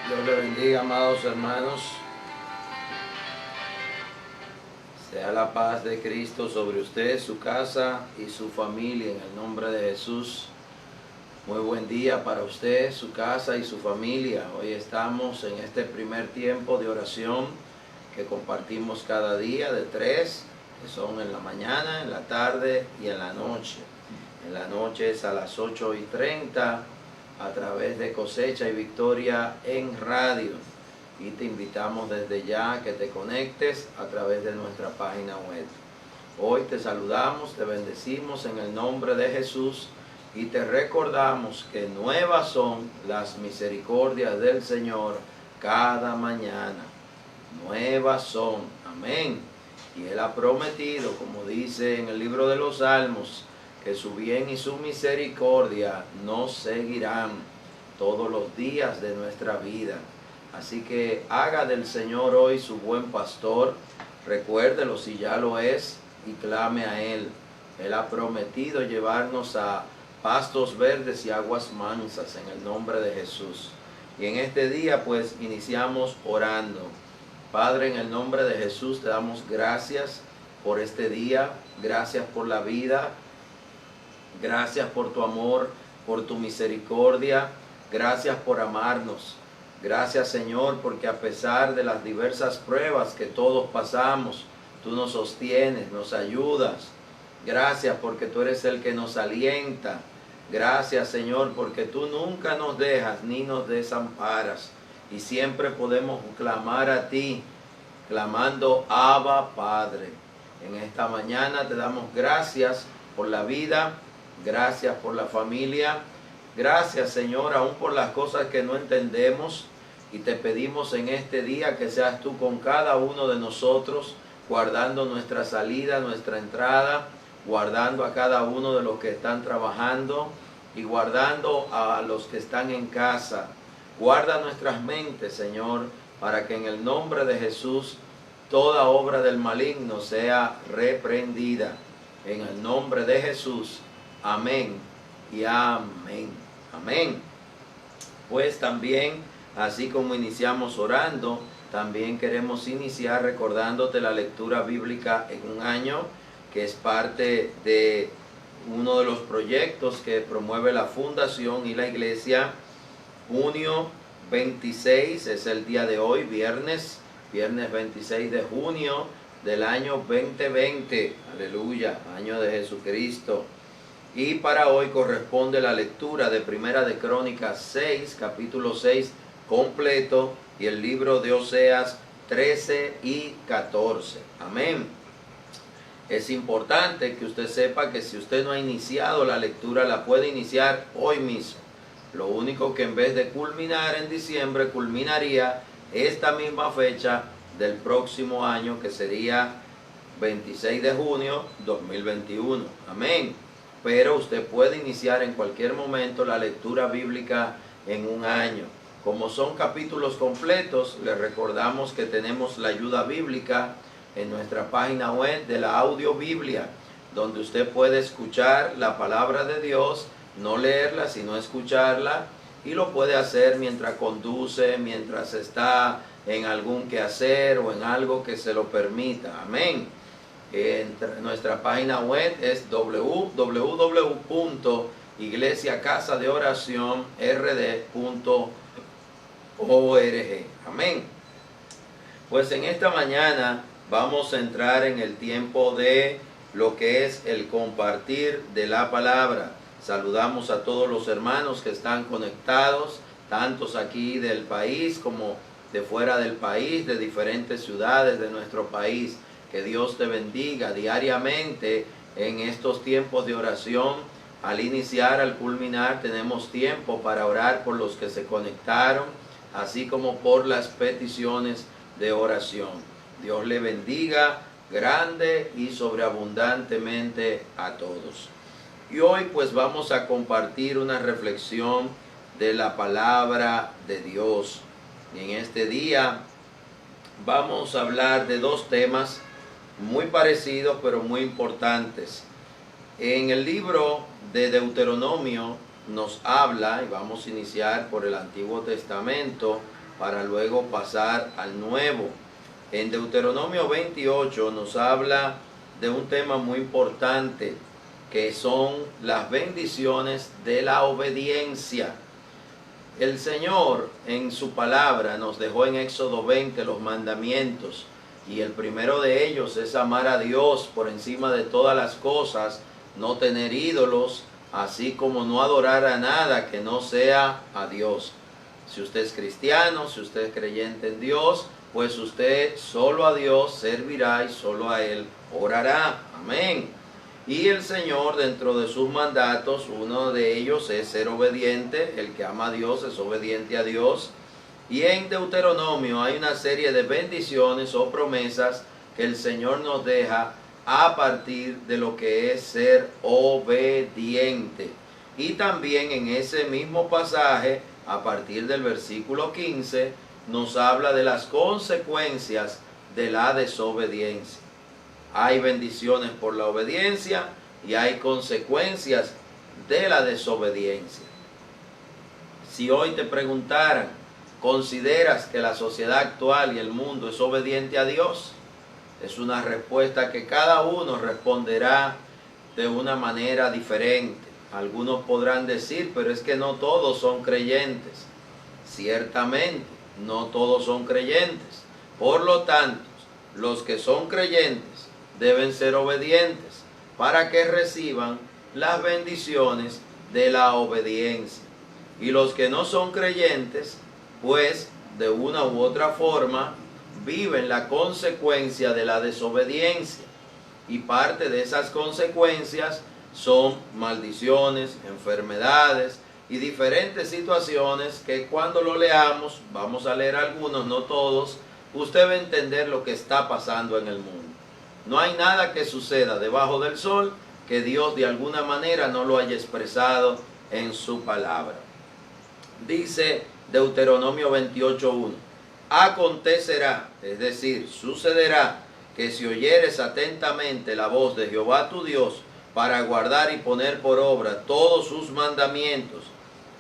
Dios le bendiga, amados hermanos. Sea la paz de Cristo sobre usted, su casa y su familia, en el nombre de Jesús. Muy buen día para usted, su casa y su familia. Hoy estamos en este primer tiempo de oración que compartimos cada día de 3, que son en la mañana, en la tarde y en la noche. En la noche es a las 8:30 a través de Cosecha y Victoria en radio. Y te invitamos desde ya a que te conectes a través de nuestra página web. Hoy te saludamos, te bendecimos en el nombre de Jesús y te recordamos que nuevas son las misericordias del Señor cada mañana. Nuevas son. Amén. Y Él ha prometido, como dice en el libro de los Salmos, que su bien y su misericordia nos seguirán todos los días de nuestra vida. Así que haga del Señor hoy su buen pastor. Recuérdelo si ya lo es y clame a Él. Él ha prometido llevarnos a pastos verdes y aguas mansas en el nombre de Jesús. Y en este día pues iniciamos orando. Padre, en el nombre de Jesús te damos gracias por este día. Gracias por la vida. Gracias por tu amor, por tu misericordia. Gracias por amarnos. Gracias, Señor, porque a pesar de las diversas pruebas que todos pasamos, tú nos sostienes, nos ayudas. Gracias porque tú eres el que nos alienta. Gracias, Señor, porque tú nunca nos dejas ni nos desamparas. Y siempre podemos clamar a ti, clamando Abba, Padre. En esta mañana te damos gracias por la vida, gracias por la familia. Gracias, Señor, aún por las cosas que no entendemos. Y te pedimos en este día que seas tú con cada uno de nosotros, guardando nuestra salida, nuestra entrada, guardando a cada uno de los que están trabajando y guardando a los que están en casa. Guarda nuestras mentes, Señor, para que en el nombre de Jesús toda obra del maligno sea reprendida. En el nombre de Jesús. Amén y amén. Amén. Pues también, así como iniciamos orando, también queremos iniciar recordándote la lectura bíblica en un año, que es parte de uno de los proyectos que promueve la Fundación y la Iglesia. Junio 26 es el día de hoy, viernes 26 de junio del año 2020. Aleluya, año de Jesucristo. Y para hoy corresponde la lectura de Primera de Crónicas 6, capítulo 6 completo, y el libro de Oseas 13 y 14. Amén. Es importante que usted sepa que si usted no ha iniciado la lectura, la puede iniciar hoy mismo. Lo único que en vez de culminar en diciembre, culminaría esta misma fecha del próximo año, que sería 26 de junio 2021. Amén. Pero usted puede iniciar en cualquier momento la lectura bíblica en un año. Como son capítulos completos, les recordamos que tenemos la ayuda bíblica en nuestra página web de la Audio Biblia, donde usted puede escuchar la palabra de Dios, no leerla, sino escucharla, y lo puede hacer mientras conduce, mientras está en algún quehacer o en algo que se lo permita. Amén. Nuestra página web es www.iglesiacasadeoracionrd.org. Amén. Pues en esta mañana vamos a entrar en el tiempo de lo que es el compartir de la palabra. Saludamos a todos los hermanos que están conectados, tantos aquí del país como de fuera del país, de diferentes ciudades de nuestro país. Que Dios te bendiga diariamente en estos tiempos de oración. Al iniciar, al culminar, tenemos tiempo para orar por los que se conectaron, así como por las peticiones de oración. Dios le bendiga grande y sobreabundantemente a todos. Y hoy pues vamos a compartir una reflexión de la palabra de Dios. Y en este día vamos a hablar de dos temas muy parecidos pero muy importantes. En el libro de Deuteronomio nos habla, y vamos a iniciar por el Antiguo Testamento para luego pasar al Nuevo. En Deuteronomio 28 nos habla de un tema muy importante, que son las bendiciones de la obediencia. El Señor en su palabra nos dejó en Éxodo 20 los mandamientos, y el primero de ellos es amar a Dios por encima de todas las cosas, no tener ídolos, así como no adorar a nada que no sea a Dios. Si usted es cristiano, si usted es creyente en Dios, pues usted solo a Dios servirá y solo a Él orará. Amén. Y el Señor, dentro de sus mandatos, uno de ellos es ser obediente. El que ama a Dios es obediente a Dios. Y en Deuteronomio hay una serie de bendiciones o promesas que el Señor nos deja a partir de lo que es ser obediente. Y también en ese mismo pasaje, a partir del versículo 15, nos habla de las consecuencias de la desobediencia. Hay bendiciones por la obediencia y hay consecuencias de la desobediencia. Si hoy te preguntaran, ¿consideras que la sociedad actual y el mundo es obediente a Dios? Es una respuesta que cada uno responderá de una manera diferente. Algunos podrán decir, pero es que no todos son creyentes. Ciertamente, no todos son creyentes. Por lo tanto, los que son creyentes deben ser obedientes para que reciban las bendiciones de la obediencia. Y los que no son creyentes, pues de una u otra forma viven la consecuencia de la desobediencia. Y parte de esas consecuencias son maldiciones, enfermedades y diferentes situaciones que cuando lo leamos, vamos a leer algunos, no todos, usted va a entender lo que está pasando en el mundo. No hay nada que suceda debajo del sol que Dios de alguna manera no lo haya expresado en su palabra. Dice Deuteronomio 28:1: acontecerá, es decir, sucederá, que si oyeres atentamente la voz de Jehová tu Dios para guardar y poner por obra todos sus mandamientos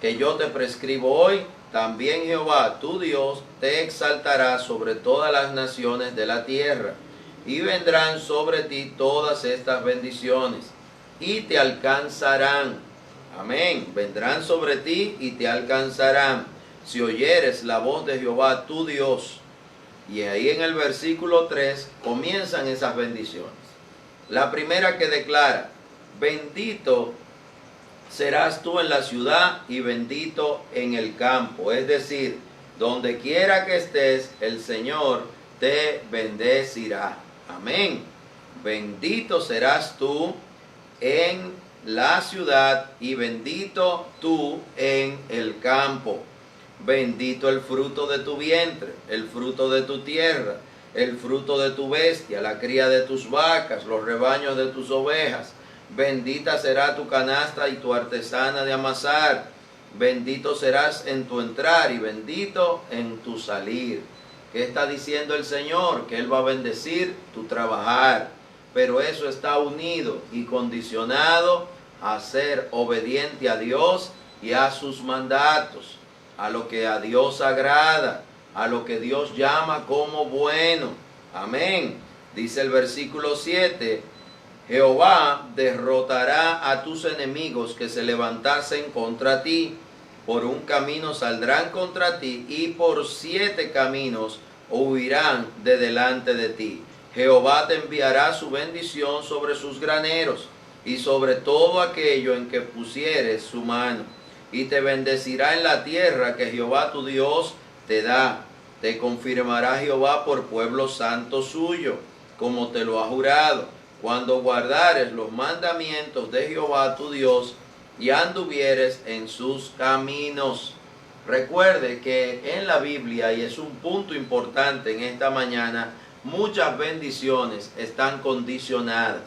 que yo te prescribo hoy, también Jehová tu Dios te exaltará sobre todas las naciones de la tierra, y vendrán sobre ti todas estas bendiciones, y te alcanzarán. Amén. Vendrán sobre ti y te alcanzarán, si oyeres la voz de Jehová tu Dios. Y ahí en el versículo 3 comienzan esas bendiciones. La primera que declara: bendito serás tú en la ciudad y bendito en el campo. Es decir, donde quiera que estés, el Señor te bendecirá. Amén. Bendito serás tú en la ciudad y bendito tú en el campo. Bendito el fruto de tu vientre, el fruto de tu tierra, el fruto de tu bestia, la cría de tus vacas, los rebaños de tus ovejas. Bendita será tu canasta y tu artesana de amasar. Bendito serás en tu entrar y bendito en tu salir. ¿Qué está diciendo el Señor? Que Él va a bendecir tu trabajar. Pero eso está unido y condicionado a ser obediente a Dios y a sus mandatos, a lo que a Dios agrada, a lo que Dios llama como bueno. Amén. Dice el versículo 7: Jehová derrotará a tus enemigos que se levantasen contra ti. Por un camino saldrán contra ti y por 7 caminos huirán de delante de ti. Jehová te enviará su bendición sobre sus graneros y sobre todo aquello en que pusieres su mano. Y te bendecirá en la tierra que Jehová tu Dios te da. Te confirmará Jehová por pueblo santo suyo, como te lo ha jurado, cuando guardares los mandamientos de Jehová tu Dios y anduvieres en sus caminos. Recuerde que en la Biblia, y es un punto importante en esta mañana, muchas bendiciones están condicionadas.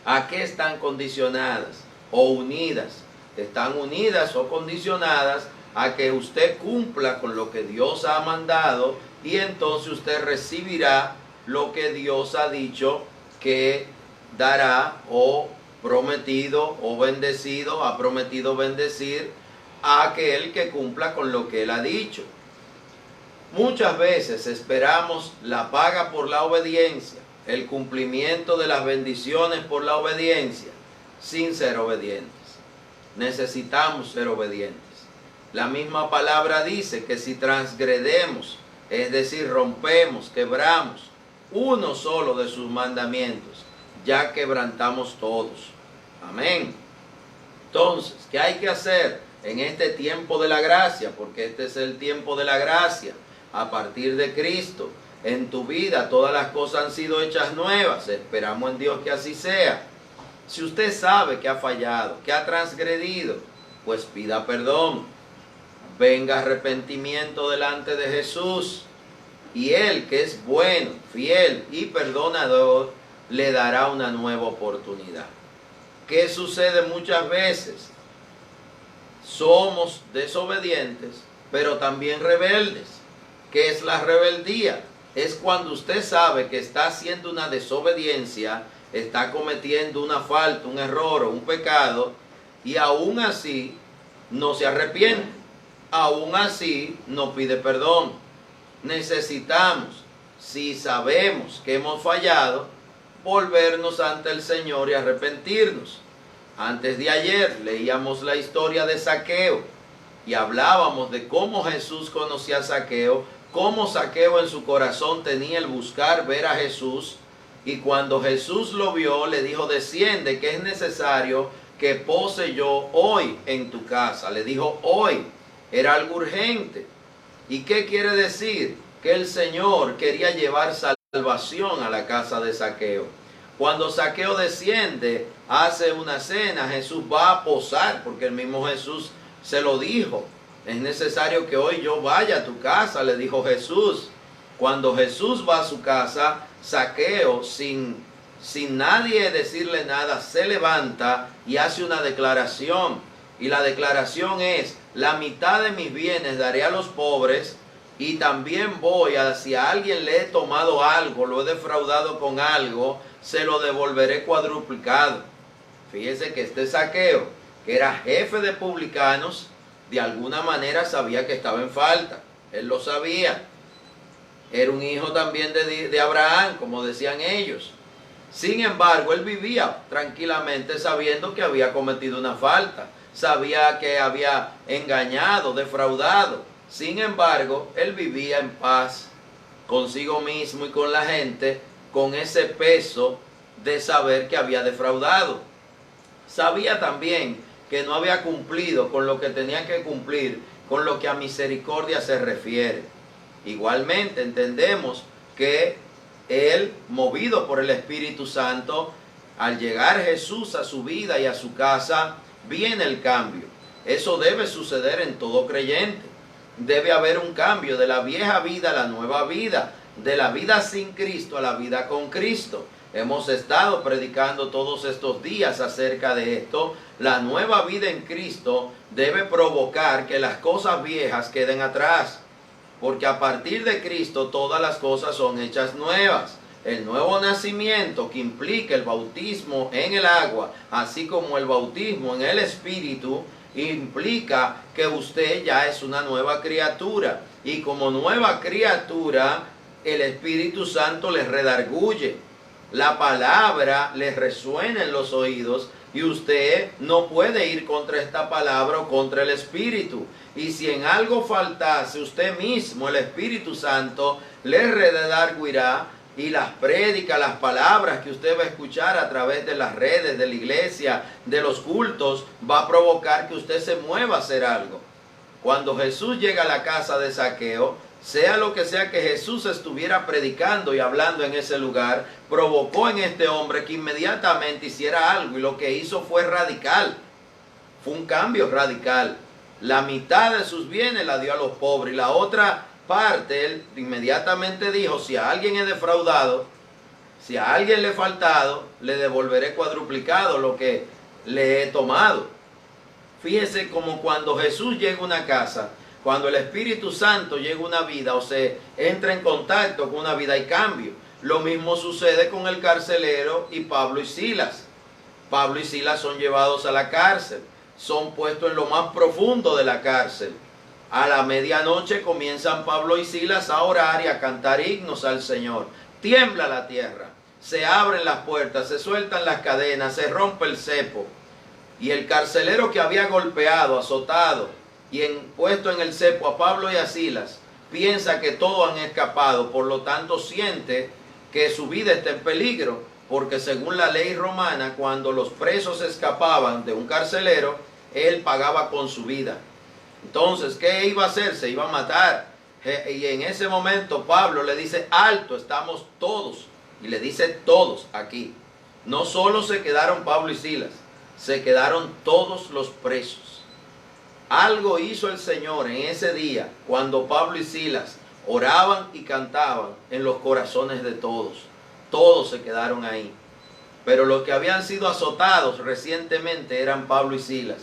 ¿A qué están condicionadas o unidas? Están unidas o condicionadas a que usted cumpla con lo que Dios ha mandado, y entonces usted recibirá lo que Dios ha dicho que dará, o prometido o bendecido, ha prometido bendecir a aquel que cumpla con lo que Él ha dicho. Muchas veces esperamos la paga por la obediencia, el cumplimiento de las bendiciones por la obediencia, sin ser obedientes. Necesitamos ser obedientes. La misma palabra dice que si transgredemos, es decir, rompemos, quebramos uno solo de sus mandamientos, ya quebrantamos todos. Amén. Entonces, ¿qué hay que hacer en este tiempo de la gracia? Porque este es el tiempo de la gracia. A partir de Cristo, en tu vida todas las cosas han sido hechas nuevas. Esperamos en Dios que así sea. Si usted sabe que ha fallado, que ha transgredido, pues pida perdón. Venga arrepentimiento delante de Jesús. Y Él, que es bueno, fiel y perdonador, le dará una nueva oportunidad. ¿Qué sucede muchas veces? Somos desobedientes, pero también rebeldes. ¿Qué es la rebeldía? Es cuando usted sabe que está haciendo una desobediencia, está cometiendo una falta, un error o un pecado, y aún así no se arrepiente, aún así no pide perdón. Necesitamos, si sabemos que hemos fallado, volvernos ante el Señor y arrepentirnos. Antes de ayer leíamos la historia de Zaqueo y hablábamos de cómo Jesús conocía a Zaqueo, cómo Zaqueo en su corazón tenía el buscar ver a Jesús, y cuando Jesús lo vio le dijo: desciende, que es necesario que pose yo hoy en tu casa. Le dijo hoy, era algo urgente. ¿Y qué quiere decir? Que el Señor quería llevar salvación a la casa de Zaqueo. Cuando Zaqueo desciende, hace una cena, Jesús va a posar, porque el mismo Jesús se lo dijo. Es necesario que hoy yo vaya a tu casa, le dijo Jesús. Cuando Jesús va a su casa, Zaqueo, sin nadie decirle nada, se levanta y hace una declaración. Y la declaración es: la mitad de mis bienes daré a los pobres, y también voy a, si a alguien le he tomado algo, lo he defraudado con algo, se lo devolveré cuadruplicado. Fíjese que este Zaqueo, que era jefe de publicanos, de alguna manera sabía que estaba en falta. Él lo sabía. Era un hijo también de Abraham, como decían ellos. Sin embargo, él vivía tranquilamente sabiendo que había cometido una falta. Sabía que había engañado, defraudado. Sin embargo, él vivía en paz consigo mismo y con la gente, con ese peso de saber que había defraudado. Sabía también que no había cumplido con lo que tenía que cumplir, con lo que a misericordia se refiere. Igualmente entendemos que él, movido por el Espíritu Santo, al llegar Jesús a su vida y a su casa, viene el cambio. Eso debe suceder en todo creyente. Debe haber un cambio de la vieja vida a la nueva vida, de la vida sin Cristo a la vida con Cristo. Hemos estado predicando todos estos días acerca de esto. La nueva vida en Cristo debe provocar que las cosas viejas queden atrás, porque a partir de Cristo todas las cosas son hechas nuevas. El nuevo nacimiento, que implica el bautismo en el agua, así como el bautismo en el Espíritu, implica que usted ya es una nueva criatura, y como nueva criatura el Espíritu Santo les redarguye, la palabra les resuena en los oídos, y usted no puede ir contra esta palabra o contra el Espíritu. Y si en algo faltase, usted mismo, el Espíritu Santo, le redarguirá, y las prédicas, las palabras que usted va a escuchar a través de las redes, de la iglesia, de los cultos, va a provocar que usted se mueva a hacer algo. Cuando Jesús llega a la casa de Zaqueo, sea lo que sea que Jesús estuviera predicando y hablando en ese lugar, provocó en este hombre que inmediatamente hiciera algo, y lo que hizo fue radical. Fue un cambio radical. La mitad de sus bienes la dio a los pobres, y la otra parte, él inmediatamente dijo: si a alguien he defraudado, si a alguien le he faltado, le devolveré cuadruplicado lo que le he tomado. Fíjese como cuando Jesús llega a una casa, cuando el Espíritu Santo llega a una vida, o se entra en contacto con una vida, hay cambio. Lo mismo sucede con el carcelero y Pablo y Silas. Pablo y Silas son llevados a la cárcel, son puestos en lo más profundo de la cárcel. A la medianoche comienzan Pablo y Silas a orar y a cantar himnos al Señor. Tiembla la tierra, se abren las puertas, se sueltan las cadenas, se rompe el cepo. Y el carcelero que había golpeado, azotado y puesto en el cepo a Pablo y a Silas, piensa que todos han escapado, por lo tanto siente que su vida está en peligro, porque según la ley romana, cuando los presos escapaban de un carcelero, él pagaba con su vida. Entonces, ¿qué iba a hacer? Se iba a matar. Y en ese momento Pablo le dice: alto, estamos todos. Y le dice todos aquí. No solo se quedaron Pablo y Silas, se quedaron todos los presos. Algo hizo el Señor en ese día cuando Pablo y Silas oraban y cantaban en los corazones de todos. Todos se quedaron ahí. Pero los que habían sido azotados recientemente eran Pablo y Silas.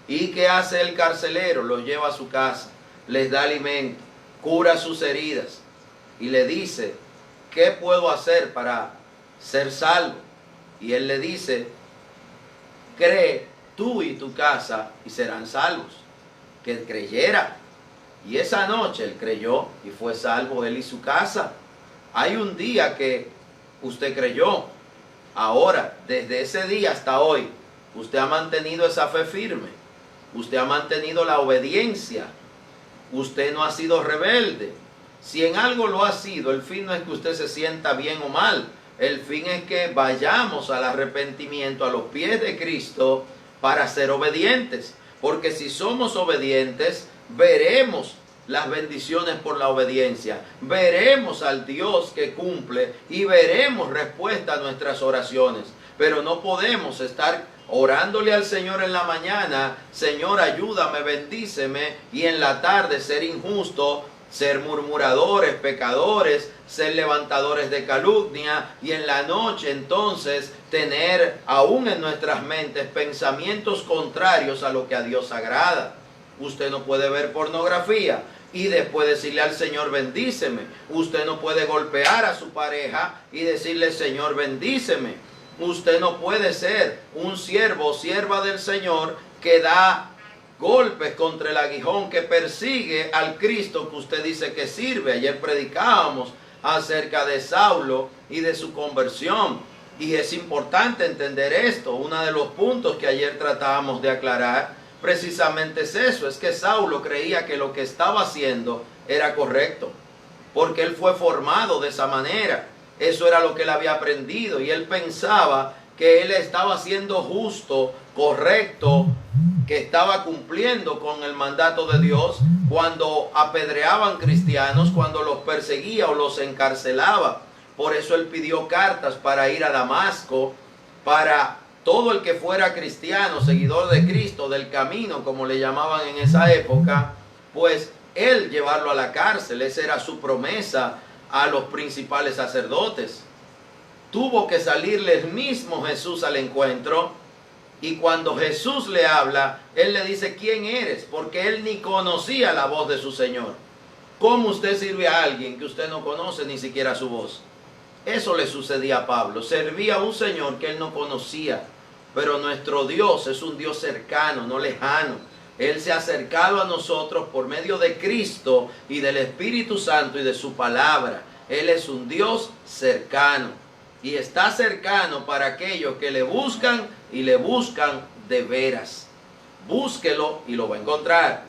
¿Y qué hace el carcelero? Los lleva a su casa, les da alimento, cura sus heridas y le dice, ¿qué puedo hacer para ser salvo? Y él le dice, cree tú y tu casa y serán salvos. Que él creyera. Y esa noche él creyó y fue salvo él y su casa. Hay un día que usted creyó. Ahora, desde ese día hasta hoy, usted ha mantenido esa fe firme. Usted ha mantenido la obediencia. Usted no ha sido rebelde. Si en algo lo ha sido, el fin no es que usted se sienta bien o mal. El fin es que vayamos al arrepentimiento a los pies de Cristo para ser obedientes. Porque si somos obedientes, veremos las bendiciones por la obediencia. Veremos al Dios que cumple y veremos respuesta a nuestras oraciones. Pero no podemos estar orándole al Señor en la mañana, Señor, ayúdame, bendíceme, y en la tarde ser injusto, ser murmuradores, pecadores, ser levantadores de calumnia, y en la noche entonces tener aún en nuestras mentes pensamientos contrarios a lo que a Dios agrada. Usted no puede ver pornografía y después decirle al Señor, bendíceme. Usted no puede golpear a su pareja y decirle, Señor, bendíceme. Usted no puede ser un siervo o sierva del Señor que da golpes contra el aguijón, que persigue al Cristo que usted dice que sirve. Ayer predicábamos acerca de Saulo y de su conversión. Y es importante entender esto. Uno de los puntos que ayer tratábamos de aclarar precisamente es eso, es que Saulo creía que lo que estaba haciendo era correcto, porque él fue formado de esa manera. Eso era lo que él había aprendido y él pensaba que él estaba siendo justo, correcto, que estaba cumpliendo con el mandato de Dios cuando apedreaban cristianos, cuando los perseguía o los encarcelaba. Por eso él pidió cartas para ir a Damasco, para todo el que fuera cristiano, seguidor de Cristo, del camino, como le llamaban en esa época, pues él llevarlo a la cárcel. Esa era su promesa a los principales sacerdotes. Tuvo que salirle el mismo Jesús al encuentro, y cuando Jesús le habla, él le dice, ¿quién eres? Porque él ni conocía la voz de su Señor. ¿Cómo usted sirve a alguien que usted no conoce ni siquiera su voz? Eso le sucedía a Pablo. Servía a un Señor que él no conocía. Pero nuestro Dios es un Dios cercano, no lejano. Él se ha acercado a nosotros por medio de Cristo y del Espíritu Santo y de su palabra. Él es un Dios cercano. Y está cercano para aquellos que le buscan y le buscan de veras. Búsquelo y lo va a encontrar.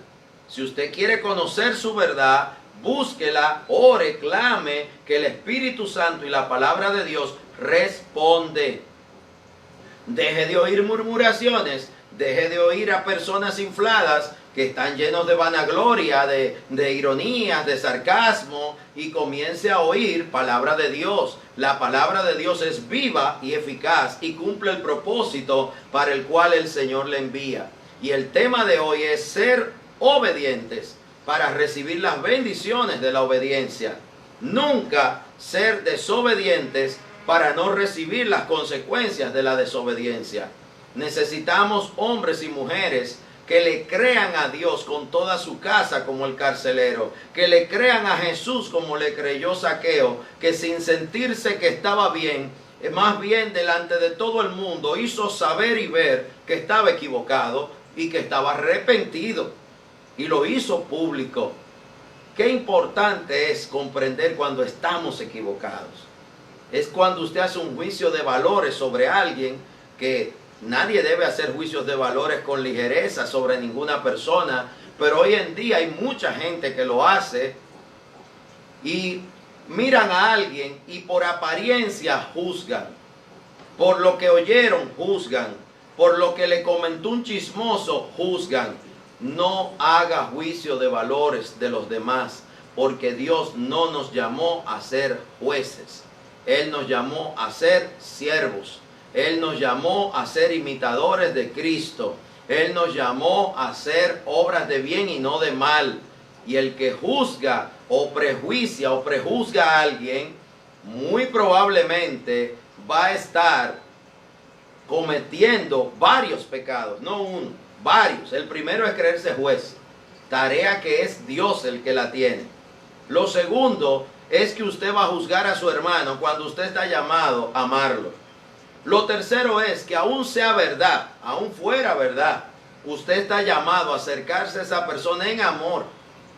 Si usted quiere conocer su verdad, búsquela, ore, clame, que el Espíritu Santo y la palabra de Dios responde. Deje de oír murmuraciones, deje de oír a personas infladas que están llenos de vanagloria, de ironías, de sarcasmo, y comience a oír palabra de Dios. La palabra de Dios es viva y eficaz y cumple el propósito para el cual el Señor le envía. Y el tema de hoy es ser obedientes para recibir las bendiciones de la obediencia. Nunca ser desobedientes para no recibir las consecuencias de la desobediencia. Necesitamos hombres y mujeres que le crean a Dios con toda su casa como el carcelero, que le crean a Jesús como le creyó Zaqueo, que sin sentirse que estaba bien, más bien delante de todo el mundo hizo saber y ver que estaba equivocado y que estaba arrepentido, y lo hizo público. Qué importante es comprender cuando estamos equivocados. Es cuando usted hace un juicio de valores sobre alguien, que nadie debe hacer juicios de valores con ligereza sobre ninguna persona, pero hoy en día hay mucha gente que lo hace y miran a alguien y por apariencia juzgan, por lo que oyeron juzgan, por lo que le comentó un chismoso juzgan. No haga juicio de valores de los demás, porque Dios no nos llamó a ser jueces. Él nos llamó a ser siervos. Él nos llamó a ser imitadores de Cristo. Él nos llamó a hacer obras de bien y no de mal. Y el que juzga o prejuicia o prejuzga a alguien, muy probablemente va a estar cometiendo varios pecados, no uno, varios. El primero es creerse juez, tarea que es Dios el que la tiene. Lo segundo es que usted va a juzgar a su hermano cuando usted está llamado a amarlo. Lo tercero es que aún sea verdad, aún fuera verdad, usted está llamado a acercarse a esa persona en amor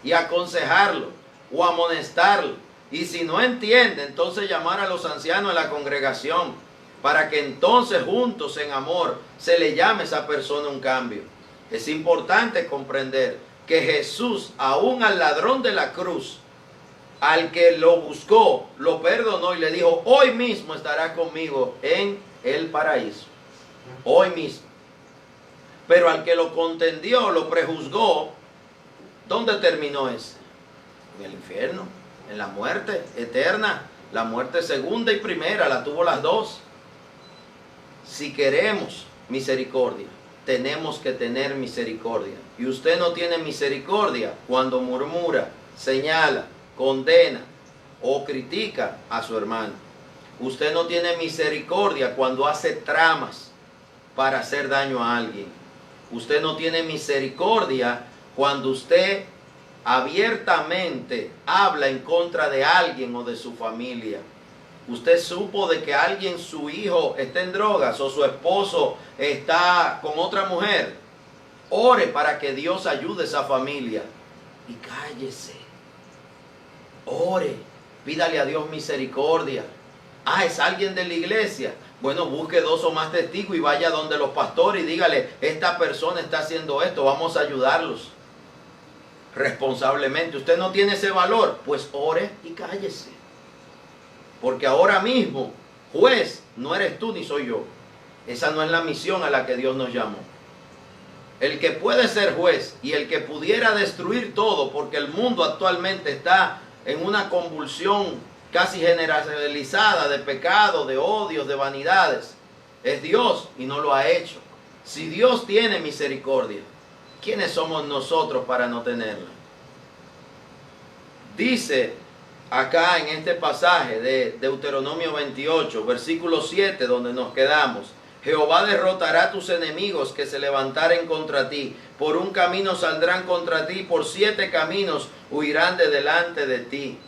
y aconsejarlo o amonestarlo. Y si no entiende, entonces llamar a los ancianos de la congregación para que entonces juntos en amor se le llame a esa persona un cambio. Es importante comprender que Jesús, aún al ladrón de la cruz, al que lo buscó, lo perdonó y le dijo: hoy mismo estarás conmigo en el paraíso. Hoy mismo. Pero al que lo contendió, lo prejuzgó, ¿dónde terminó ese? En el infierno, en la muerte eterna. La muerte segunda y primera, la tuvo las dos. Si queremos misericordia, tenemos que tener misericordia. Y usted no tiene misericordia cuando murmura, señala, condena o critica a su hermano. Usted no tiene misericordia cuando hace tramas para hacer daño a alguien. Usted no tiene misericordia cuando usted abiertamente habla en contra de alguien o de su familia. Usted supo de que alguien, su hijo, está en drogas o su esposo está con otra mujer. Ore para que Dios ayude a esa familia y cállese. Ore, pídale a Dios misericordia. Ah, es alguien de la iglesia. Bueno, busque 2 o más testigos y vaya donde los pastores y dígale: esta persona está haciendo esto, vamos a ayudarlos responsablemente. Usted no tiene ese valor, pues ore y cállese. Porque ahora mismo, juez, no eres tú ni soy yo. Esa no es la misión a la que Dios nos llamó. El que puede ser juez y el que pudiera destruir todo, porque el mundo actualmente está en una convulsión casi generalizada de pecado, de odios, de vanidades, es Dios, y no lo ha hecho. Si Dios tiene misericordia, ¿quiénes somos nosotros para no tenerla? Dice acá en este pasaje de Deuteronomio 28, versículo 7, donde nos quedamos: Jehová derrotará a tus enemigos que se levantaren contra ti. Por un camino saldrán contra ti, por 7 caminos huirán de delante de ti.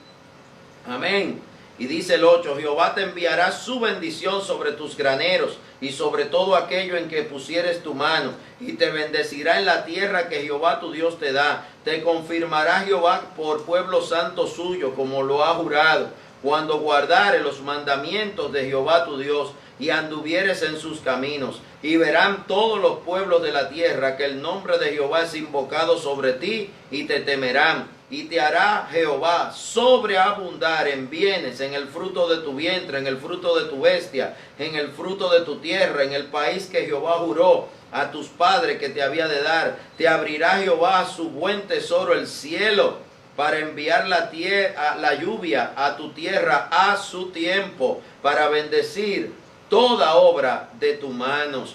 Amén. Y dice el 8: Jehová te enviará su bendición sobre tus graneros y sobre todo aquello en que pusieres tu mano, y te bendecirá en la tierra que Jehová tu Dios te da. Te confirmará Jehová por pueblo santo suyo, como lo ha jurado, cuando guardares los mandamientos de Jehová tu Dios y anduvieres en sus caminos. Y verán todos los pueblos de la tierra que el nombre de Jehová es invocado sobre ti, y te temerán. Y te hará Jehová sobreabundar en bienes, en el fruto de tu vientre, en el fruto de tu bestia, en el fruto de tu tierra, en el país que Jehová juró a tus padres que te había de dar. Te abrirá Jehová a su buen tesoro, el cielo, para enviar la lluvia a tu tierra a su tiempo, para bendecir toda obra de tus manos.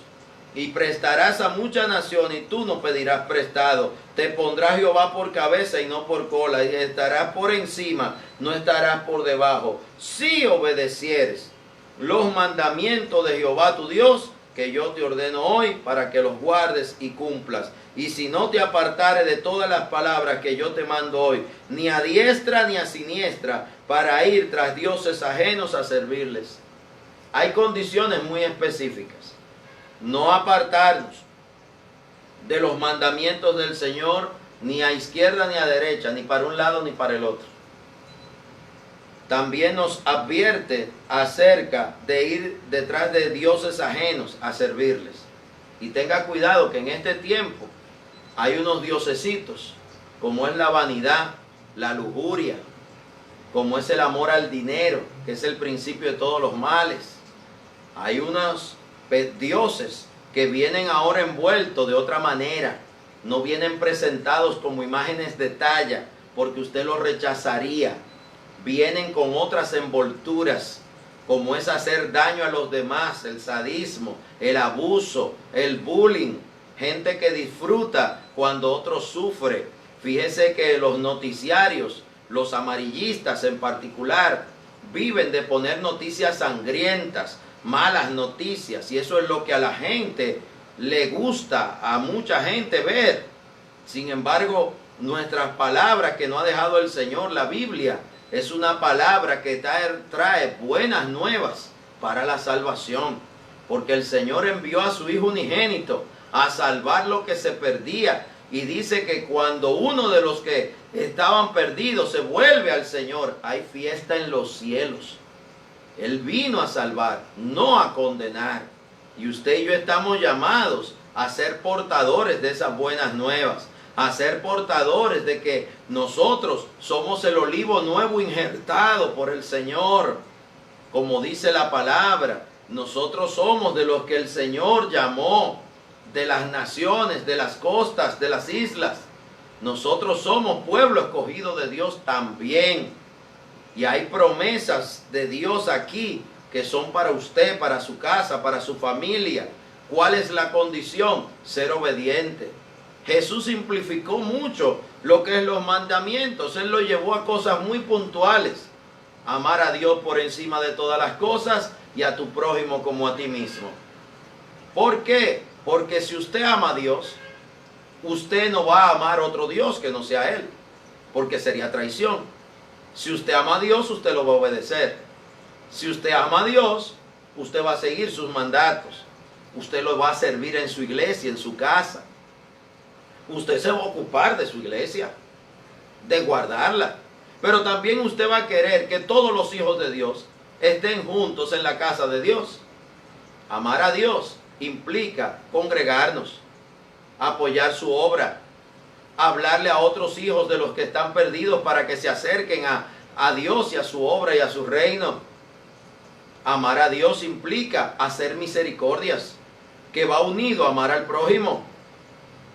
Y prestarás a mucha nación, y tú no pedirás prestado. Te pondrá Jehová por cabeza y no por cola, y estarás por encima, no estarás por debajo, si obedecieres los mandamientos de Jehová tu Dios, que yo te ordeno hoy, para que los guardes y cumplas. Y si no te apartares de todas las palabras que yo te mando hoy, ni a diestra ni a siniestra, para ir tras dioses ajenos a servirles. Hay condiciones muy específicas. No apartarnos de los mandamientos del Señor, ni a izquierda ni a derecha, ni para un lado ni para el otro. También nos advierte acerca de ir detrás de dioses ajenos a servirles. Y tenga cuidado que en este tiempo hay unos diosesitos, como es la vanidad, la lujuria, como es el amor al dinero, que es el principio de todos los males. Hay unos dioses que vienen ahora envueltos de otra manera, no vienen presentados como imágenes de talla, porque usted los rechazaría. Vienen con otras envolturas, como es hacer daño a los demás, el sadismo, el abuso, el bullying, gente que disfruta cuando otro sufre. Fíjese que los noticiarios, los amarillistas en particular, viven de poner noticias sangrientas, malas noticias, y eso es lo que a la gente le gusta, a mucha gente ver. Sin embargo, nuestras palabras que nos ha dejado el Señor, la Biblia, es una palabra que trae buenas nuevas para la salvación, porque el Señor envió a su Hijo unigénito a salvar lo que se perdía, y dice que cuando uno de los que estaban perdidos se vuelve al Señor, hay fiesta en los cielos. Él vino a salvar, no a condenar. Y usted y yo estamos llamados a ser portadores de esas buenas nuevas, a ser portadores de que nosotros somos el olivo nuevo injertado por el Señor. Como dice la palabra, nosotros somos de los que el Señor llamó, de las naciones, de las costas, de las islas. Nosotros somos pueblo escogido de Dios también. Y hay promesas de Dios aquí que son para usted, para su casa, para su familia. ¿Cuál es la condición? Ser obediente. Jesús simplificó mucho lo que es los mandamientos. Él lo llevó a cosas muy puntuales. Amar a Dios por encima de todas las cosas y a tu prójimo como a ti mismo. ¿Por qué? Porque si usted ama a Dios, usted no va a amar a otro Dios que no sea Él, porque sería traición. Si usted ama a Dios, usted lo va a obedecer. Si usted ama a Dios, usted va a seguir sus mandatos. Usted lo va a servir en su iglesia, en su casa. Usted se va a ocupar de su iglesia, de guardarla. Pero también usted va a querer que todos los hijos de Dios estén juntos en la casa de Dios. Amar a Dios implica congregarnos, apoyar su obra, hablarle a otros hijos de los que están perdidos para que se acerquen a Dios y a su obra y a su reino. Amar a Dios implica hacer misericordias, que va unido a amar al prójimo.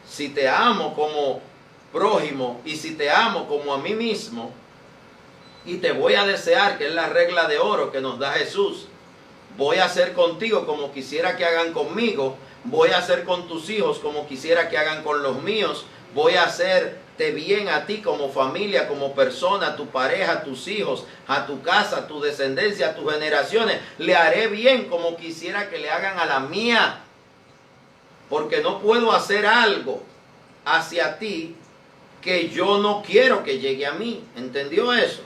Si te amo como prójimo y si te amo como a mí mismo, y te voy a desear, que es la regla de oro que nos da Jesús, voy a hacer contigo como quisiera que hagan conmigo, voy a hacer con tus hijos como quisiera que hagan con los míos, voy a hacerte bien a ti como familia, como persona, a tu pareja, a tus hijos, a tu casa, a tu descendencia, a tus generaciones. Le haré bien como quisiera que le hagan a la mía. Porque no puedo hacer algo hacia ti que yo no quiero que llegue a mí. ¿Entendió eso?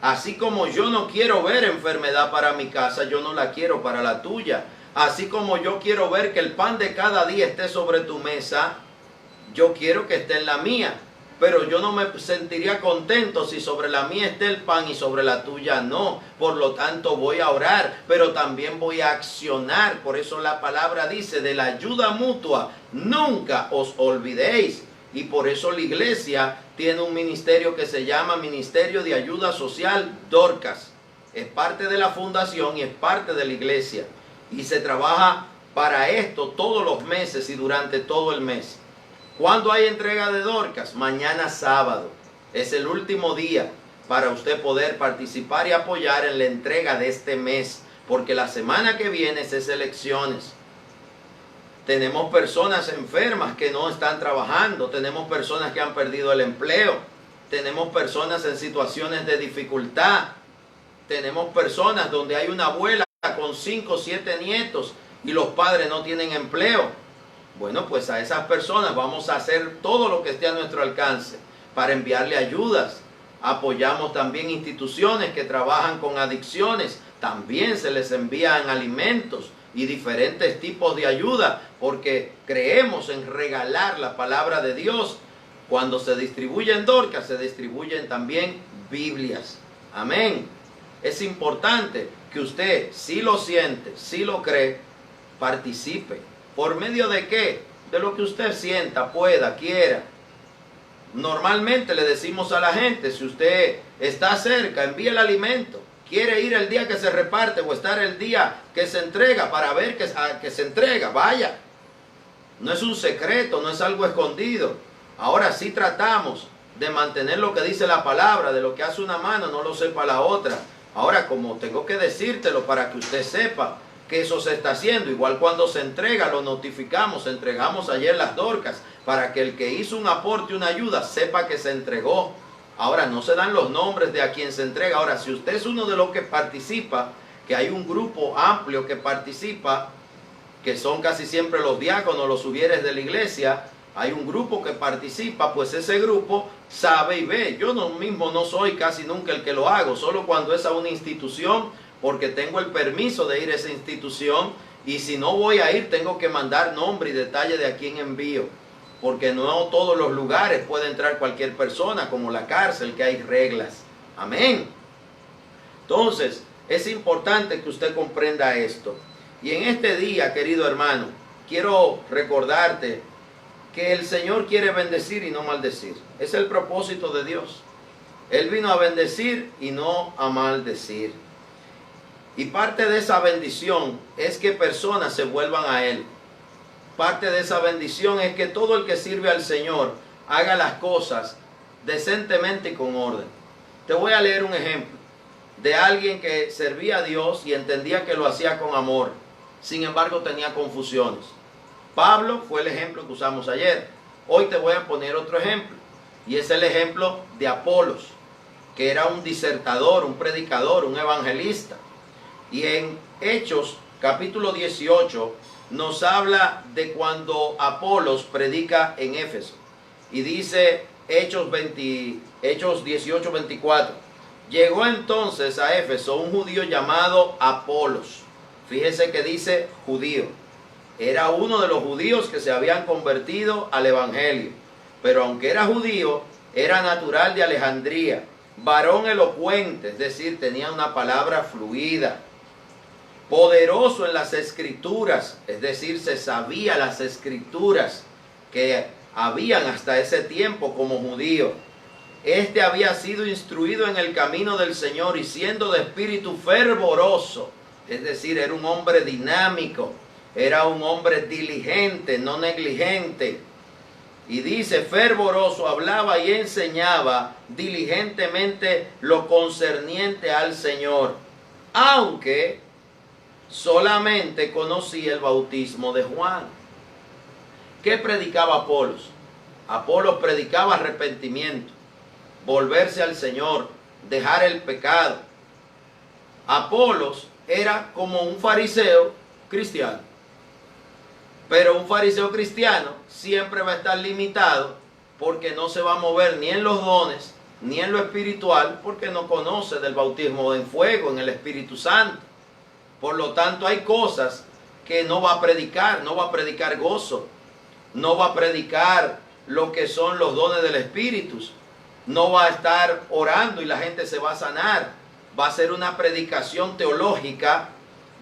Así como yo no quiero ver enfermedad para mi casa, yo no la quiero para la tuya. Así como yo quiero ver que el pan de cada día esté sobre tu mesa, yo quiero que esté en la mía. Pero yo no me sentiría contento si sobre la mía esté el pan y sobre la tuya no. Por lo tanto voy a orar, pero también voy a accionar. Por eso la palabra dice, de la ayuda mutua nunca os olvidéis. Y por eso la iglesia tiene un ministerio que se llama Ministerio de Ayuda Social Dorcas. Es parte de la fundación y es parte de la iglesia. Y se trabaja para esto todos los meses y durante todo el mes. ¿Cuándo hay entrega de Dorcas? Mañana sábado. Es el último día para usted poder participar y apoyar en la entrega de este mes. Porque la semana que viene es elecciones. Tenemos personas enfermas que no están trabajando. Tenemos personas que han perdido el empleo. Tenemos personas en situaciones de dificultad. Tenemos personas donde hay una abuela con 5 o 7 nietos y los padres no tienen empleo. Bueno, pues a esas personas vamos a hacer todo lo que esté a nuestro alcance para enviarle ayudas. Apoyamos también instituciones que trabajan con adicciones. También se les envían alimentos y diferentes tipos de ayuda, porque creemos en regalar la palabra de Dios. Cuando se distribuyen Dorcas, se distribuyen también Biblias. Amén. Es importante que usted, si lo siente, si lo cree, participe. ¿Por medio de qué? De lo que usted sienta, pueda, quiera. Normalmente le decimos a la gente, si usted está cerca, envíe el alimento. Quiere ir el día que se reparte o estar el día que se entrega para ver que se entrega, vaya. No es un secreto, no es algo escondido. Ahora sí tratamos de mantener lo que dice la palabra, de lo que hace una mano no lo sepa la otra. Ahora, como tengo que decírtelo para que usted sepa que eso se está haciendo, igual cuando se entrega, lo notificamos, entregamos ayer las Dorcas, para que el que hizo un aporte, una ayuda, sepa que se entregó. Ahora, no se dan los nombres de a quien se entrega. Ahora, si usted es uno de los que participa, que hay un grupo amplio que participa, que son casi siempre los diáconos, los sugieres de la iglesia, hay un grupo que participa, pues ese grupo sabe y ve. Yo mismo no soy casi nunca el que lo hago, solo cuando es a una institución, porque tengo el permiso de ir a esa institución, y si no voy a ir tengo que mandar nombre y detalle de a quién envío, porque no todos los lugares puede entrar cualquier persona, como la cárcel, que hay reglas. Amén. Entonces, es importante que usted comprenda esto. Y en este día, querido hermano, quiero recordarte que el Señor quiere bendecir y no maldecir. Es el propósito de Dios. Él vino a bendecir y no a maldecir. Y parte de esa bendición es que personas se vuelvan a Él. Parte de esa bendición es que todo el que sirve al Señor haga las cosas decentemente y con orden. Te voy a leer un ejemplo de alguien que servía a Dios y entendía que lo hacía con amor. Sin embargo, tenía confusiones. Pablo fue el ejemplo que usamos ayer. Hoy te voy a poner otro ejemplo. Y es el ejemplo de Apolos, que era un disertador, un predicador, un evangelista. Y en Hechos capítulo 18 nos habla de cuando Apolos predica en Éfeso. Y dice Hechos 18, 24. Llegó entonces a Éfeso un judío llamado Apolos. Fíjese que dice judío. Era uno de los judíos que se habían convertido al evangelio. Pero aunque era judío, era natural de Alejandría. Varón elocuente, es decir, tenía una palabra fluida. Poderoso en las escrituras, es decir, se sabía las escrituras que habían hasta ese tiempo como judío. Este había sido instruido en el camino del Señor y siendo de espíritu fervoroso, es decir, era un hombre dinámico, era un hombre diligente, no negligente. Y dice, fervoroso, hablaba y enseñaba diligentemente lo concerniente al Señor, aunque solamente conocía el bautismo de Juan. ¿Qué predicaba Apolos? Apolos predicaba arrepentimiento, volverse al Señor, dejar el pecado. Apolos era como un fariseo cristiano. Pero un fariseo cristiano siempre va a estar limitado porque no se va a mover ni en los dones, ni en lo espiritual, porque no conoce del bautismo en fuego, en el Espíritu Santo. Por lo tanto, hay cosas que no va a predicar. No va a predicar gozo, no va a predicar lo que son los dones del Espíritu, no va a estar orando y la gente se va a sanar. Va a ser una predicación teológica,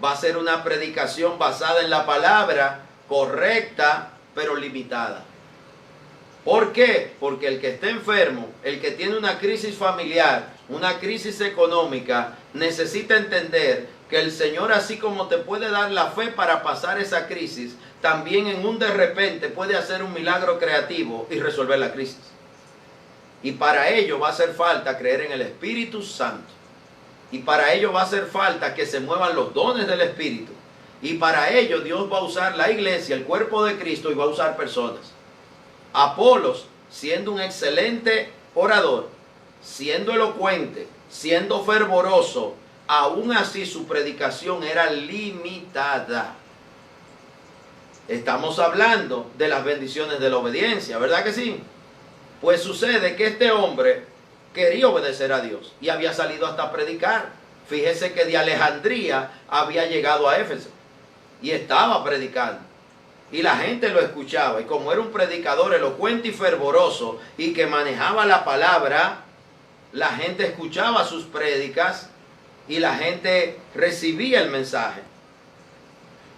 va a ser una predicación basada en la palabra, correcta, pero limitada. ¿Por qué? Porque el que está enfermo, el que tiene una crisis familiar, una crisis económica, necesita entender que el Señor, así como te puede dar la fe para pasar esa crisis, también en un de repente puede hacer un milagro creativo y resolver la crisis. Y para ello va a hacer falta creer en el Espíritu Santo. Y para ello va a hacer falta que se muevan los dones del Espíritu. Y para ello Dios va a usar la iglesia, el cuerpo de Cristo, y va a usar personas. Apolos, siendo un excelente orador, siendo elocuente, siendo fervoroso, aún así su predicación era limitada. Estamos hablando de las bendiciones de la obediencia, ¿verdad que sí? Pues sucede que este hombre quería obedecer a Dios y había salido hasta predicar. Fíjese que de Alejandría había llegado a Éfeso y estaba predicando. Y la gente lo escuchaba. Y como era un predicador elocuente y fervoroso y que manejaba la palabra, la gente escuchaba sus prédicas y la gente recibía el mensaje.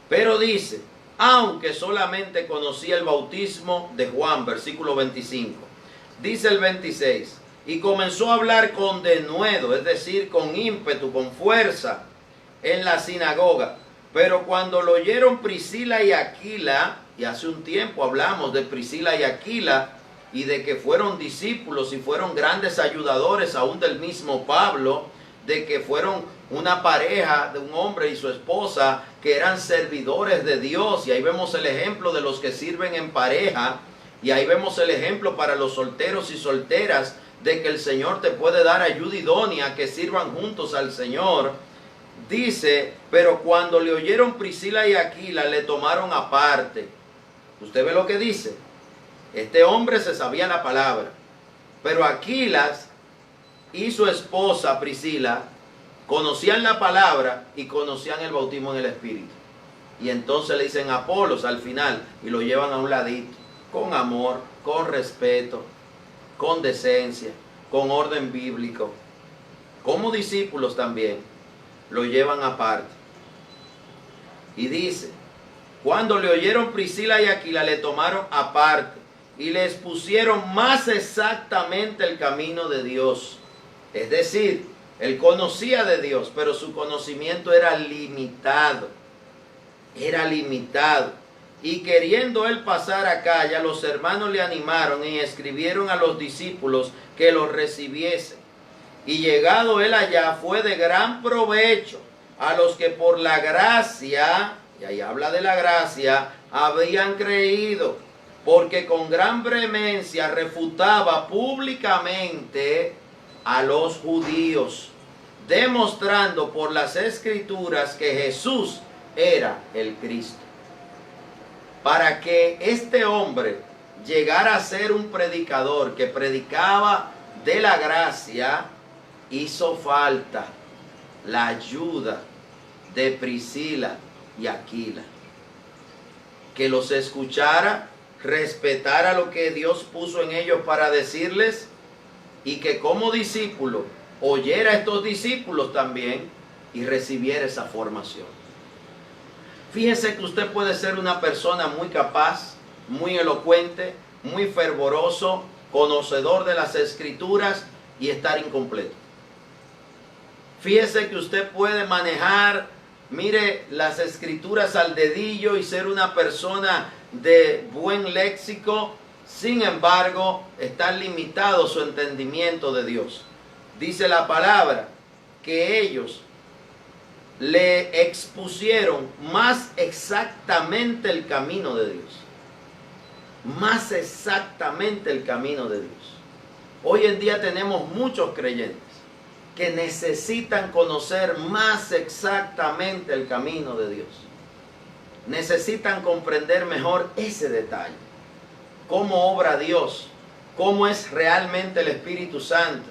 Pero dice, aunque solamente conocía el bautismo de Juan, versículo 25. Dice el 26, y comenzó a hablar con denuedo, es decir, con ímpetu, con fuerza, en la sinagoga. Pero cuando lo oyeron Priscila y Aquila, y hace un tiempo hablamos de Priscila y Aquila, y de que fueron discípulos y fueron grandes ayudadores aún del mismo Pablo, de que fueron una pareja de un hombre y su esposa que eran servidores de Dios, y ahí vemos el ejemplo de los que sirven en pareja, y ahí vemos el ejemplo para los solteros y solteras de que el Señor te puede dar ayuda idónea, que sirvan juntos al Señor. Dice, pero cuando le oyeron Priscila y Aquila, le tomaron aparte. Usted ve lo que dice. Este hombre se sabía la palabra, pero Aquilas y su esposa Priscila conocían la palabra y conocían el bautismo en el Espíritu. Y entonces le dicen Apolos al final y lo llevan a un ladito, con amor, con respeto, con decencia, con orden bíblico. Como discípulos también lo llevan aparte. Y dice, cuando le oyeron Priscila y Aquila, le tomaron aparte y le expusieron más exactamente el camino de Dios. Es decir, él conocía de Dios, pero su conocimiento era limitado. Era limitado. Y queriendo él pasar acá, ya los hermanos le animaron y escribieron a los discípulos que los recibiesen. Y llegado él allá, fue de gran provecho a los que por la gracia, y ahí habla de la gracia, habían creído, porque con gran vehemencia refutaba públicamente a los judíos, demostrando por las Escrituras que Jesús era el Cristo. Para que este hombre llegara a ser un predicador que predicaba de la gracia, hizo falta la ayuda de Priscila y Aquila, que los escuchara, respetara lo que Dios puso en ellos para decirles, y que como discípulo oyera a estos discípulos también y recibiera esa formación. Fíjese que usted puede ser una persona muy capaz, muy elocuente, muy fervoroso, conocedor de las Escrituras y estar incompleto. Fíjese que usted puede manejar, mire, las Escrituras al dedillo y ser una persona de buen léxico. Sin embargo, está limitado su entendimiento de Dios. Dice la palabra que ellos le expusieron más exactamente el camino de Dios. Más exactamente el camino de Dios. Hoy en día tenemos muchos creyentes que necesitan conocer más exactamente el camino de Dios. Necesitan comprender mejor ese detalle. Cómo obra Dios, cómo es realmente el Espíritu Santo,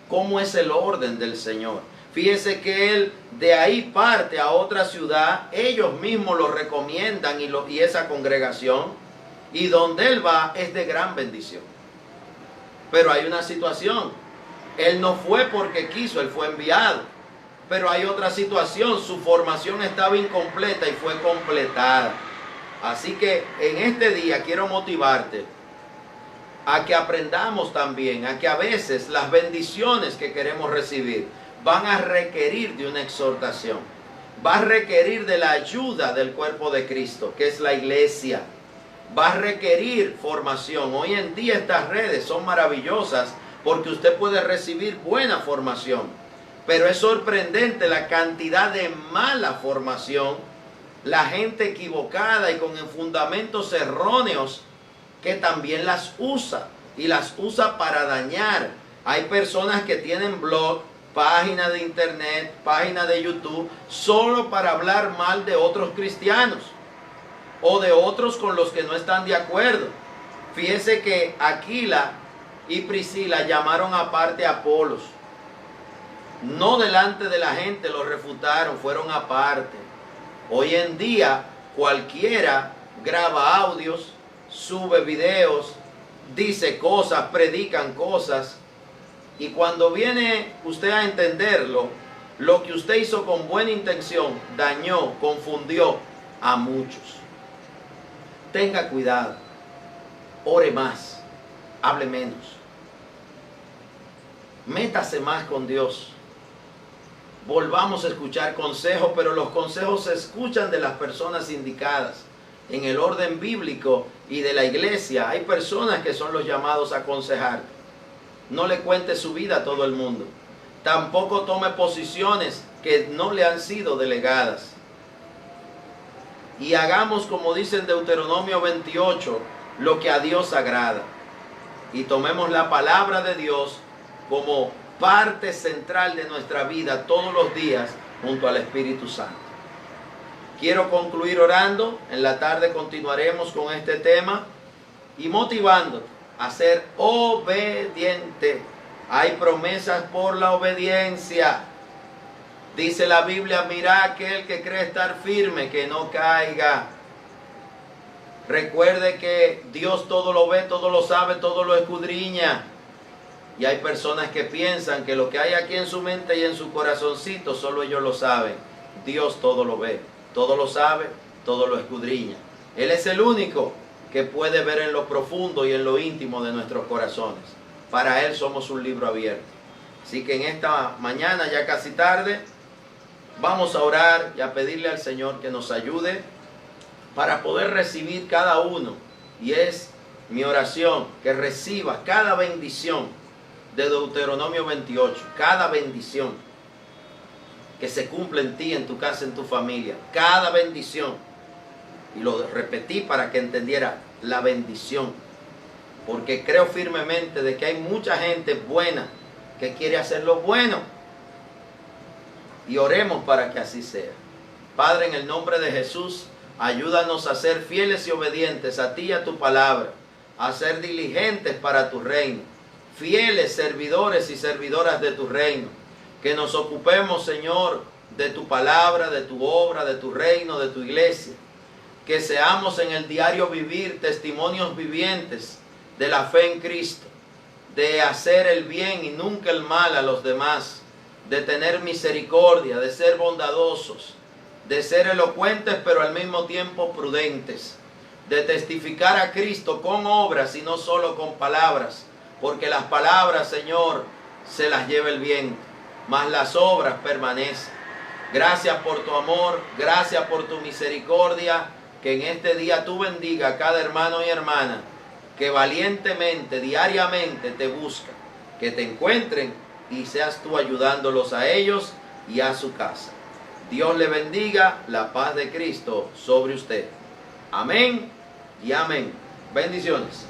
cómo es el orden del Señor. Fíjese que él de ahí parte a otra ciudad, ellos mismos lo recomiendan y esa congregación, y donde él va es de gran bendición. Pero hay una situación, él no fue porque quiso, él fue enviado. Pero hay otra situación, su formación estaba incompleta y fue completada. Así que en este día quiero motivarte a que aprendamos también, a que a veces las bendiciones que queremos recibir van a requerir de una exhortación. Va a requerir de la ayuda del cuerpo de Cristo, que es la iglesia. Va a requerir formación. Hoy en día estas redes son maravillosas porque usted puede recibir buena formación. Pero es sorprendente la cantidad de mala formación, la gente equivocada y con fundamentos erróneos que también las usa y las usa para dañar. Hay personas que tienen blog, página de internet, página de YouTube, solo para hablar mal de otros cristianos o de otros con los que no están de acuerdo. Fíjese que Aquila y Priscila llamaron aparte a Apolos. No delante de la gente lo refutaron, fueron aparte. Hoy en día cualquiera graba audios, sube videos, dice cosas, predican cosas, y cuando viene usted a entenderlo, lo que usted hizo con buena intención dañó, confundió a muchos. Tenga cuidado, ore más, hable menos, métase más con Dios. Volvamos a escuchar consejos, pero los consejos se escuchan de las personas indicadas. En el orden bíblico y de la iglesia hay personas que son los llamados a aconsejar. No le cuente su vida a todo el mundo. Tampoco tome posiciones que no le han sido delegadas. Y hagamos, como dice en Deuteronomio 28, lo que a Dios agrada. Y tomemos la palabra de Dios como parte central de nuestra vida todos los días junto al Espíritu Santo. Quiero concluir orando. En la tarde continuaremos con este tema y motivándote a ser obediente. Hay promesas por la obediencia. Dice la Biblia, mira aquel que cree estar firme, que no caiga. Recuerde que Dios todo lo ve, todo lo sabe, todo lo escudriña. Y hay personas que piensan que lo que hay aquí en su mente y en su corazoncito, solo ellos lo saben. Dios todo lo ve, todo lo sabe, todo lo escudriña. Él es el único que puede ver en lo profundo y en lo íntimo de nuestros corazones. Para Él somos un libro abierto. Así que en esta mañana, ya casi tarde, vamos a orar y a pedirle al Señor que nos ayude para poder recibir cada uno. Y es mi oración que reciba cada bendición de Deuteronomio 28. Cada bendición que se cumple en ti, en tu casa, en tu familia. Cada bendición. Y lo repetí para que entendiera la bendición. Porque creo firmemente de que hay mucha gente buena que quiere hacer lo bueno. Y oremos para que así sea. Padre, en el nombre de Jesús, ayúdanos a ser fieles y obedientes a ti y a tu palabra, a ser diligentes para tu reino, fieles servidores y servidoras de tu reino, que nos ocupemos, Señor, de tu palabra, de tu obra, de tu reino, de tu iglesia, que seamos en el diario vivir testimonios vivientes de la fe en Cristo, de hacer el bien y nunca el mal a los demás, de tener misericordia, de ser bondadosos, de ser elocuentes pero al mismo tiempo prudentes, de testificar a Cristo con obras y no solo con palabras, porque las palabras, Señor, se las lleva el viento, mas las obras permanecen. Gracias por tu amor, gracias por tu misericordia, que en este día tú bendiga a cada hermano y hermana que valientemente, diariamente te buscan, que te encuentren y seas tú ayudándolos a ellos y a su casa. Dios le bendiga, la paz de Cristo sobre usted. Amén y amén. Bendiciones.